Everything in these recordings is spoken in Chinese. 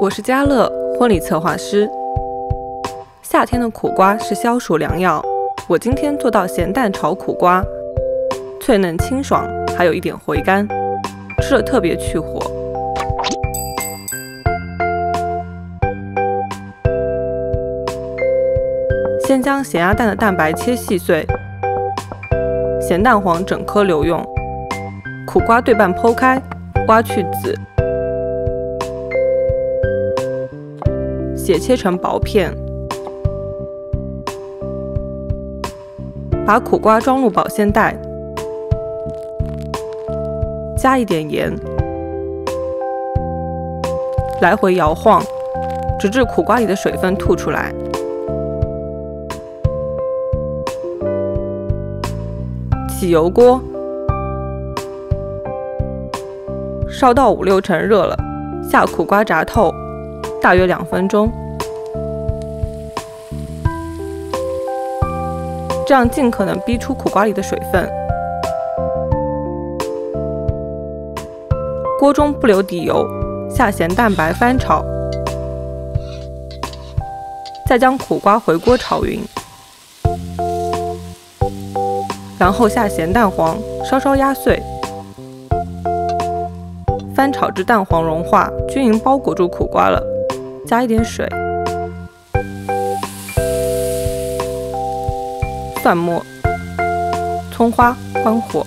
我是嘉乐，婚礼策划师。夏天的苦瓜是消暑良药，我今天做到咸蛋炒苦瓜，脆嫩清爽，还有一点回甘，吃了特别去火。先将咸鸭蛋的蛋白切细碎，咸蛋黄整颗留用，苦瓜对半剖开，挖去籽，斜切成薄片，把苦瓜装入保鲜袋，加一点盐，来回摇晃，直至苦瓜里的水分吐出来。起油锅，烧到5、6成热了，下苦瓜炸透，大约2分钟。这样尽可能逼出苦瓜里的水分。锅中不留底油，下咸蛋白翻炒，再将苦瓜回锅炒匀，然后下咸蛋黄，稍稍压碎，翻炒至蛋黄融化，均匀包裹住苦瓜了，加一点水，蒜末、葱花，关火。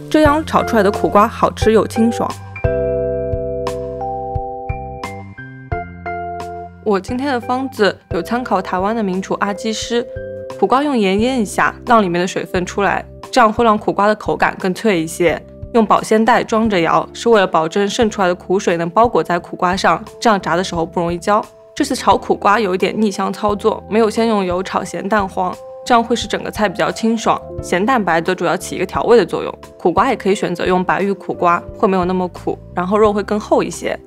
这样炒出来的苦瓜好吃又清爽。我今天的方子有参考台湾的名厨阿基师，苦瓜用盐腌一下，让里面的水分出来，这样会让苦瓜的口感更脆一些。用保鲜袋装着摇，是为了保证渗出来的苦水能包裹在苦瓜上，这样炸的时候不容易焦。这次炒苦瓜有一点逆向操作，没有先用油炒咸蛋黄，这样会使整个菜比较清爽，咸蛋白则主要起一个调味的作用。苦瓜也可以选择用白玉苦瓜，会没有那么苦，然后肉会更厚一些。